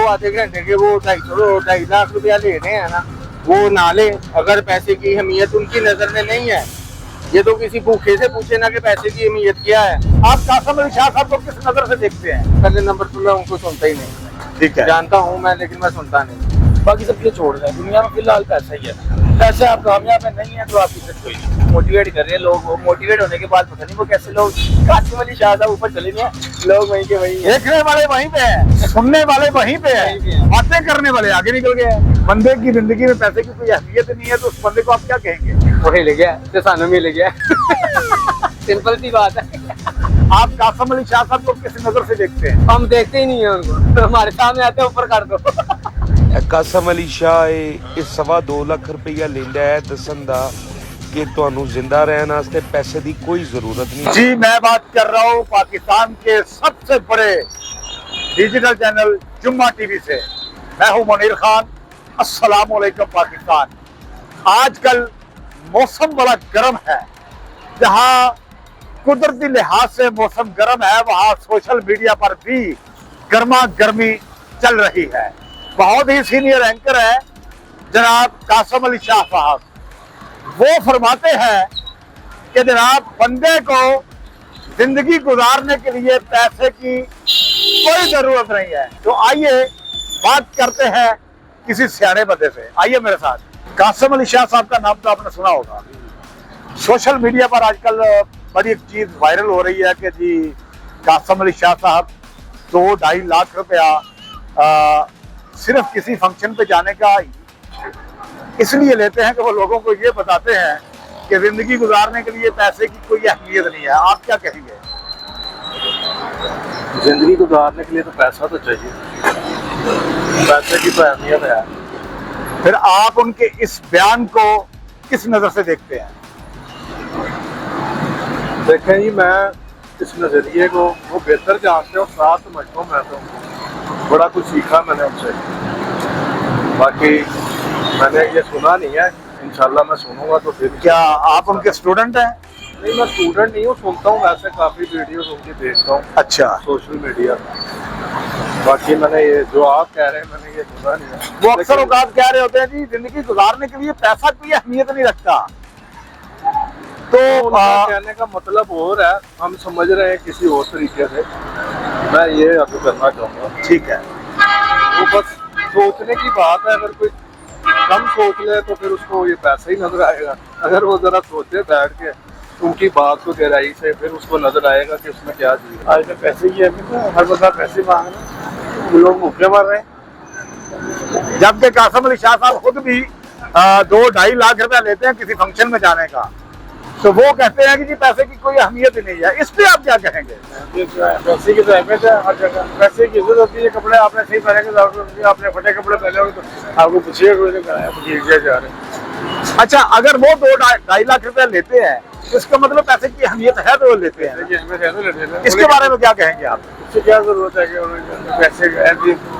जो आधे घंटे के वो 2.5 लाख रुपया ले रहे हैं ना, वो ना ले। अगर पैसे की अहमियत उनकी नजर में नहीं है, ये तो किसी भूखे से पूछे ना कि पैसे की अहमियत क्या है। आप कासिम अली शाह साहब को किस नजर से देखते हैं? पहले नंबर पर मैं उनको सुनता ही नहीं। ठीक है, जानता हूँ मैं, लेकिन मैं सुनता नहीं। बाकी सब ये छोड़ रहे हैं, दुनिया में फिलहाल पैसा ही है। पैसे आप कामयाब नहीं है तो आपकी इज्जत कोई नहीं। मोटिवेट कर रहे हैं लोग, वो मोटिवेट होने के बाद पता नहीं वो कैसे लोग कासिम अली शाह साहब ऊपर चले गए, लोग वहीं के वहीं। देखने वाले वहीं पे है, सुनने वाले वहीं पे है, बातें करने वाले आगे निकल गए हैं। बंदे की जिंदगी में पैसे की कोई अहमियत नहीं है तो उस बंदे को आप क्या कहेंगे? वो मिल गया तो सानू मिल गया। सिंपल सी बात है। आप कासिम अली शाह साहब को किस नजर से देखते हैं? हम देखते ही नहीं है उनको, हमारे सामने आते ऊपर कर दो। ਕਾਸਮ ਅਲੀ ਸ਼ਾਹ ਇਹ 2.25 ਲੱਖ ਰੁਪਈਆ ਲੈਂਦਾ ਹੈ ਦੱਸਣ ਦਾ कि ਤੁਹਾਨੂੰ जिंदा रहने वास्ते पैसे की कोई जरूरत नहीं। जी, मैं बात कर रहा हूँ पाकिस्तान के सबसे बड़े डिजिटल चैनल जुम्मा टीवी से। मैं हूँ मुनीर खान। अस्सलाम वालेकुम पाकिस्तान। आजकल मौसम बड़ा गर्म है। जहाँ कुदरती लिहाज से मौसम गर्म है, वहाँ सोशल मीडिया पर भी गर्मा गर्मी चल रही है। बहुत ही सीनियर एंकर है जनाब कासिम अली शाह साहब। वो फरमाते हैं कि जनाब बंदे को जिंदगी गुजारने के लिए पैसे की कोई जरूरत नहीं है। तो आइए बात करते हैं किसी सियाने बंदे से। आइए मेरे साथ। कासिम अली शाह साहब का नाम तो आपने सुना होगा। सोशल मीडिया पर आजकल बड़ी एक चीज वायरल हो रही है कि जी कासिम अली शाह साहब 2-2.5 लाख रुपया सिर्फ किसी फंक्शन पे जाने का इसलिए लेते हैं कि वो लोगों को ये बताते हैं कि जिंदगी गुजारने के लिए पैसे की कोई अहमियत नहीं है। आप क्या कहेंगे? जिंदगी गुजारने के लिए तो पैसा तो चाहिए, पैसे की तो अहमियत है। फिर आप उनके इस बयान को किस नजर से देखते हैं? देखें जी, मैं इस नज़रिए को वो बेहतर जानते हो, साथ समझता हूँ। मैं तो बड़ा कुछ सीखा मैंने उनसे, बाकी मैंने ये सुना नहीं है। इंशाल्लाह मैं सुनूंगा तो फिर। क्या आप उनके स्टूडेंट हैं? नहीं, मैं स्टूडेंट नहीं हूँ, सुनता हूँ वैसे काफ़ी वीडियोस उनकी देखता हूँ अच्छा, सोशल मीडिया पर। बाकी मैंने ये जो आप कह रहे हैं मैंने ये सुना नहीं है। वो अक्सर औकात कह रहे होते हैं जी जिंदगी गुजारने के लिए पैसा कोई अहमियत नहीं रखता। तो उनका कहने का मतलब और है, हम समझ रहे हैं किसी और तरीके से। मैं ये अब करना चाहूँगा। ठीक है, वो बस सोचने की बात है। अगर कोई कम सोच ले तो फिर उसको ये पैसा ही नजर आएगा। अगर वो जरा सोचे बैठ के उनकी बात को गहराई से, फिर उसको नजर आएगा कि उसमें क्या चीज। आज तो पैसे की अहमियत है, हर बंदा पैसे मांग रहे हैं, लोग भूखे मर रहे हैं। जबकि कासिम अली शाह साहब खुद भी 2-2.5 लाख रुपया लेते हैं किसी फंक्शन में जाने का, तो वो कहते हैं कि जी पैसे की कोई अहमियत ही नहीं है। इस पे आप क्या कहेंगे? पैसे की तो अहमियत है हर जगह। पैसे की इज्जत होती है। कपड़े आपने सही पहने, आपने फटे कपड़े पहने होंगे तो आपको पूछिए जा रहे। अच्छा, अगर वो 2-2.5 लाख रुपया लेते हैं तो इसका मतलब पैसे की अहमियत है तो वो लेते हैं। इसके बारे में क्या कहेंगे आप? उससे क्या जरूरत है कि पैसे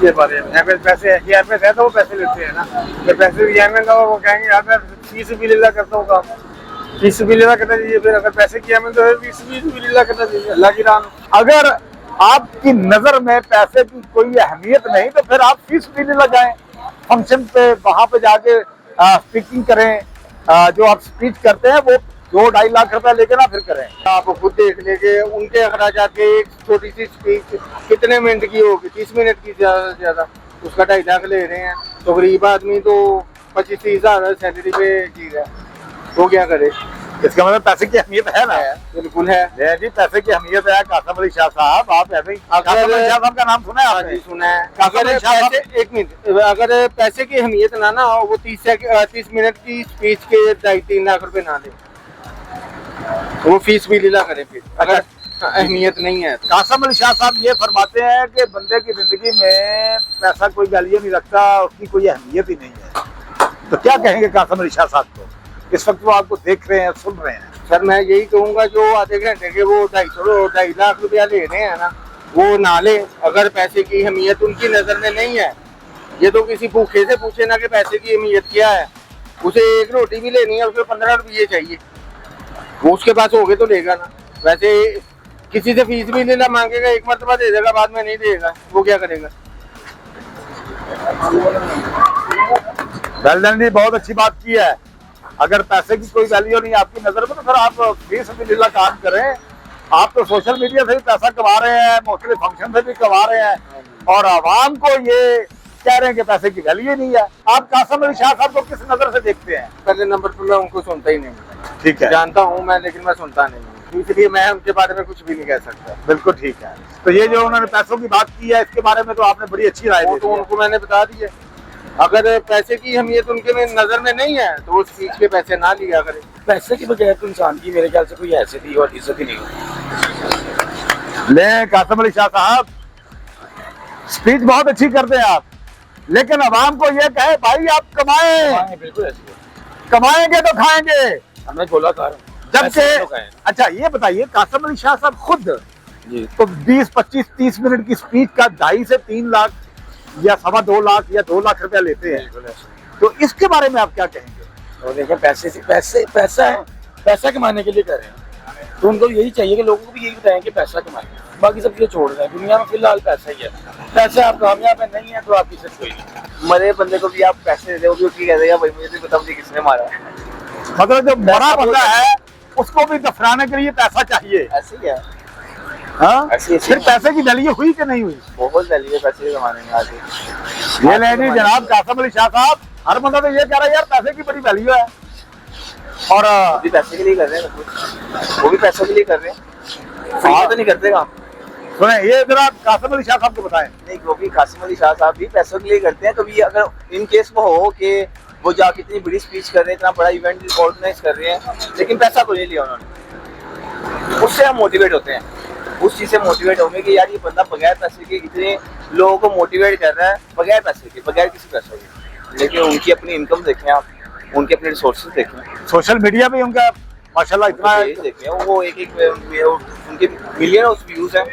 के बारे में? पैसे की अहमियत है तो वो पैसे लेते हैं ना। तो पैसे की अहमियत ना हो, वो कहेंगे यार मैं फीस भी लीला करता हूँ, काम फीस भी लीला करना चाहिए। फिर अगर पैसे की अहमियत तो फीस भी लीला करना चाहिए। अल्लाह की राह। अगर आपकी नजर में पैसे की कोई अहमियत नहीं तो फिर आप फीस भी लीला जाएं फंक्शन पे, वहां पे जाके स्पीकिंग करें। जो आप स्पीच करते हैं वो 2-2.5 लाख रुपया लेके ना फिर करें। आप खुद देख लेंगे उनके अखराजात के। एक छोटी सी स्पीच कितने मिनट की होगी? 30 मिनट की ज्यादा से ज्यादा, उसका 2.5 लाख ले रहे हैं। तो गरीब आदमी तो 25-30 हजार सैलरी पे चीज है, वो क्या करे? इसका मतलब पैसे की अहमियत है ना? बिल्कुल है जी, पैसे की अहमियत है। कासिम अली शाह साहब, आप ऐसे ही कासिम अली शाह साहब का नाम सुना है आपने? सुना है। कासिम अगर अली शाह साहब- पैसे, एक मिनट, अगर पैसे की अहमियत ना हो, वो 30 मिनट की स्पीच के 2.5-3 लाख रुपए ना दे, वो फीस भी लीला करे। फिर अगर अहमियत नहीं है तो। कासिम अली शाह साहब ये फरमाते हैं कि बंदे की जिंदगी में पैसा कोई वैल्यू नहीं रखता, उसकी कोई अहमियत ही नहीं है। तो क्या कहेंगे कासिम अली शाह साहब को? इस वक्त वो आपको देख रहे हैं, सुन रहे हैं। सर मैं यही कहूँगा, जो आधे घंटे के वो 2.5 लाख रुपया ले रहे हैं ना, वो ना ले। अगर पैसे की अहमियत उनकी नजर में नहीं है, ये तो किसी भूखे से पूछे ना कि पैसे की अहमियत क्या है। उसे एक रोटी भी लेनी है, उसमें 15 रुपये चाहिए, वो उसके पास होगे तो लेगा ना। वैसे किसी से फीस भी लेना मांगेगा, एक मरतबा दे देगा, बाद में नहीं देगा, वो क्या करेगा? वेल जी, बहुत अच्छी बात की है। अगर पैसे की कोई वैल्यू नहीं आपकी नजर में तो फिर आप फीसबिलिल्लाह काम करें। आप तो सोशल मीडिया से भी पैसा कमा रहे हैं, मुख्तलिफ फंक्शन से भी कमा रहे हैं, और आवाम को ये कह रहे हैं कि पैसे की वैल्यू ही नहीं है। आप कासिम अली शाह साहब को किस नजर से देखते हैं? पहले नंबर पर मैं उनको सुनता ही नहीं। ठीक है, जानता हूँ मैं, लेकिन मैं सुनता नहीं हूँ, इसलिए मैं उनके बारे में कुछ भी नहीं कह सकता। बिल्कुल ठीक है। तो ये जो उन्होंने पैसों की बात की है, इसके बारे में तो आपने बड़ी अच्छी राय वो दी तो है। उनको मैंने बता दी है। अगर पैसे की अहमियत उनके में नजर में नहीं है तो उस चीज के पैसे ना लिया करें। पैसे के बगैर तो इंसान की मेरे ख्याल से कोई हैसियत ही और इज्जत ही नहीं होती। ले कासिम अली शाह साहब, स्पीच बहुत अच्छी करते हैं आप, लेकिन अवाम को ये कहे भाई आप कमाएं, हाँ, बिल्कुल ऐसे ही है। कमाएंगे तो खाएंगे। हमने बोला था जबकि अच्छा ये बताइए, कासिम अली शाह साहब खुद जी तो 20, 25, 30 मिनट की स्पीच का 2.5 से 3 लाख या 2.25 लाख या 2 लाख रुपया लेते हैं। बिल्कुल ऐसे। तो इसके बारे में आप क्या कहेंगे? तो देखिए पैसा है, पैसा कमाने के लिए कर रहे हैं, तो उनको यही चाहिए कि लोगों को भी यही बताएं कि पैसा कमाएं, बाकी सब चीजें छोड़ दें। दुनिया में फिलहाल पैसा ही है। पैसा आप कामयाब है नहीं है तो आपकी सिर्फ कोई नहीं। मरे बंदे को भी आप पैसे दे दे, वो भी उसकी कह देगा भाई मुझे नहीं पता मुझे किसने मारा। मतलब जो मरा बंदा है उसको भी दफनाने के लिए पैसा चाहिए। ऐसे ही है, हाँ, ऐसे ही फिर पैसे की वैल्यू हुई कि नहीं हुई? बहुत वैल्यू है पैसे के जमाने में आगे। ये नहीं जनाब कासिम अली शाह साहब, हर बंदा तो ये कह रहा है यार पैसे की बड़ी वैल्यू है, और वो भी पैसे के लिए कर रहे हैं, वो भी पैसों के लिए कर रहे हैं। फ्री तो नहीं करते काम। सुने ये जरा कासिम अली शाह साहब को बताएं। नहीं, वो भी कासिम अली शाह साहब भी पैसों के लिए करते हैं। कभी अगर इन केस वो हो कि वो जाके इतनी बड़ी स्पीच कर रहे हैं, इतना बड़ा इवेंट ऑर्गेनाइज कर रहे हैं, लेकिन पैसा को नहीं लिया उन्होंने, उससे हम मोटिवेट होते हैं। उस चीज से मोटिवेट होंगे कि यार ये बंदा बगैर पैसे के इतने लोगों को मोटिवेट कर रहा है, बगैर पैसे के, बगैर किसी पैसे के। लेकिन उनकी अपनी इनकम देखें आप, उनके अपने रिसोर्सेज देखें, सोशल मीडिया पे उनका माशाल्लाह इतना देखें, वो एक उनके मिलियन ऑफ व्यूज हैं।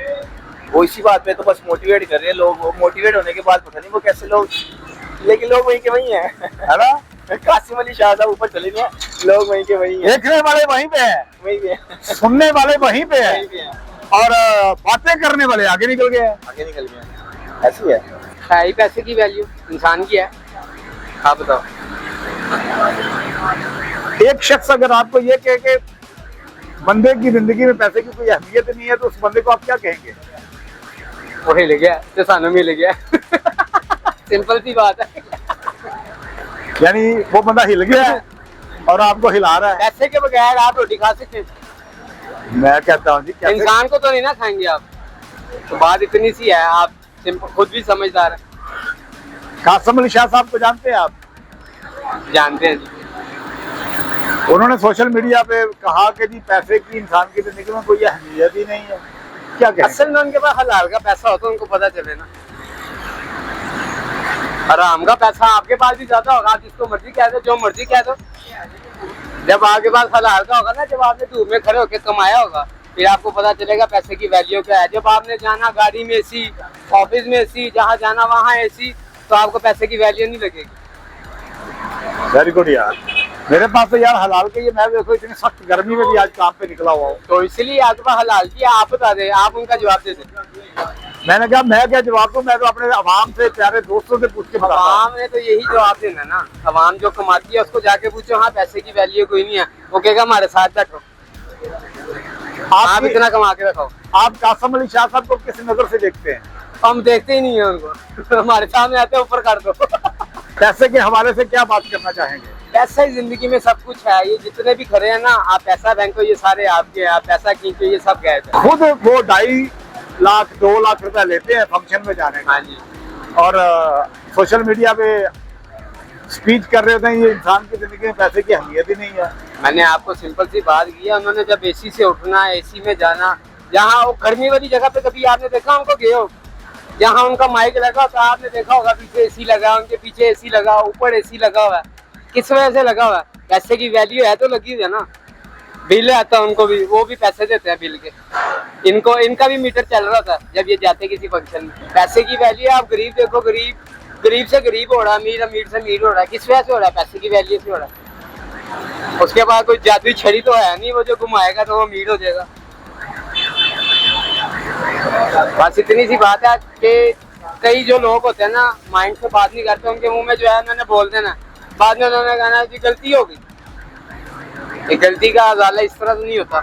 वो इसी बात पे तो बस मोटिवेट कर रहे हैं लोग। वो मोटिवेट होने के बाद पता नहीं वो कैसे लोग, लेकिन लोग वहीं के वहीं हैं, है ना। कासिम अली शाह साहब ऊपर चले गए, लोग वहीं के वहीं हैं, देखने वाले वहीं पे हैं, वहीं पे हैं, सुनने वाले वहीं पे वहीं हैं, पे हैं, और बातें करने वाले आगे निकल गए हैं। आगे निकल गए। ऐसी है ही पैसे की वैल्यू इंसान की है। आप बताओ, एक शख्स अगर आपको ये कहे कि बंदे की जिंदगी में पैसे की कोई अहमियत नहीं है, तो उस बंदे को आप क्या कहेंगे? वो हिल गया तो सानू मिल गया। सिंपल सी बात है। यानी वो बंदा हिल गया है और आपको हिला रहा है। पैसे के बगैर आप रोटी खा सकते हैं? मैं कहता हूँ जी, कैसे? इंसान को तो नहीं ना खाएंगे आप। तो बात इतनी सी है, आप सिंपल खुद भी समझदार हैं। कासिम अली शाह साहब को जानते हैं आप? जानते हैं जी। उन्होंने सोशल मीडिया पे कहा कि जी पैसे की इंसान की जिंदगी में कोई अहमियत ही नहीं है। क्या कहें? असल में उनके पास हलाल का पैसा हो तो उनको पता चले ना। हराम का पैसा आपके पास भी ज्यादा होगा, आप जिसको मर्जी कह दो, जो मर्जी कह दो। जब आपके पास हलाल का होगा ना, जब आपने धूप में खड़े होकर कमाया होगा, फिर आपको पता चलेगा पैसे की वैल्यू क्या है। जब आपने जाना गाड़ी में एसी, ऑफिस में एसी, जहाँ जाना वहाँ एसी, तो आपको पैसे की वैल्यू नहीं लगेगी। वेरी गुड यार। मेरे पास तो यार हलाल के ये, मैं देखो इतनी सख्त गर्मी में भी आज काम पे निकला हुआ हूँ। तो इसलिए आपके पास हलाल की है, आप बता दे, आप उनका जवाब दे दें। मैंने कहा मैं क्या जवाब दूं, मैं तो अपने अवाम से, प्यारे दोस्तों से पूछ के बताता हूं। अवाम ने तो यही जवाब देना ना। अवाम जो कमाती है उसको जाके पूछो, हाँ पैसे की वैल्यू कोई नहीं है, वो कहेगा हमारे साथ बैठो, आप इतना कमा के रखो। आप कासिम अली शाह साहब को किस नजर से देखते हैं? हम देखते ही नहीं है उनको। हमारे सामने आते हैं ऊपर कर दो। पैसे के हवाले से क्या बात करना चाहेंगे? पैसा ही जिंदगी में सब कुछ है। ये जितने भी खड़े हैं ना, आप पैसा बैंको, ये सारे आपके, आप पैसा खींचो, ये सब गए थे। खुद वो 2.5 लाख 2 लाख रुपया लेते हैं फंक्शन में जाने का, हाँ जी। और सोशल मीडिया पे स्पीच कर रहे होते हैं। ये इंसान की जिंदगी में पैसे की अहमियत ही नहीं है। मैंने आपको सिंपल सी बात की है, उन्होंने जब एसी से उठना, एसी में जाना, जहाँ वो गर्मी वाली जगह पे कभी आपने देखा उनको गए हो, जहाँ उनका माइक लगा तो आपने देखा होगा पीछे एसी लगा, उनके पीछे एसी लगा, ऊपर एसी लगा हुआ है। किस वजह से लगा हुआ है? पैसे की वैल्यू है तो लगी हुई है ना। बिल आता है उनको भी, वो भी पैसे देते हैं बिल के। इनको, इनका भी मीटर चल रहा था जब ये जाते किसी फंक्शन में। पैसे की वैल्यू है। आप गरीब देखो, गरीब से गरीब हो रहा है, अमीर अमीर से अमीर हो रहा है। किस वजह से हो रहा है? पैसे की वैल्यू से हो रहा है। उसके बाद कोई जादुई छड़ी तो है नहीं, वो जो घुमाएगा तो वो अमीर हो जाएगा। बस इतनी सी बात है कि कई जो लोग होते हैं ना माइंड से बात नहीं करते, उनके मुंह में जो है उन्होंने बोल देना, बाद में उन्होंने कहना कि गलती हो गई। ये गलती का अजाला इस तरह तो नहीं होता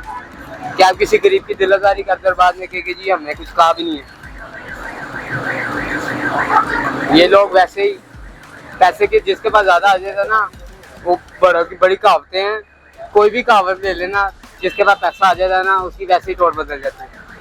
कि आप किसी गरीब की दिलदारी करते और बाद में कहे कि जी हमने कुछ कहा भी नहीं है। ये लोग वैसे ही पैसे के जिसके पास ज्यादा आ जाता ना, वो बड़ी कहावतें हैं, कोई भी कहावत ले लेना, जिसके पास पैसा आ जाता है ना उसकी वैसे ही तौर बदल जाती है।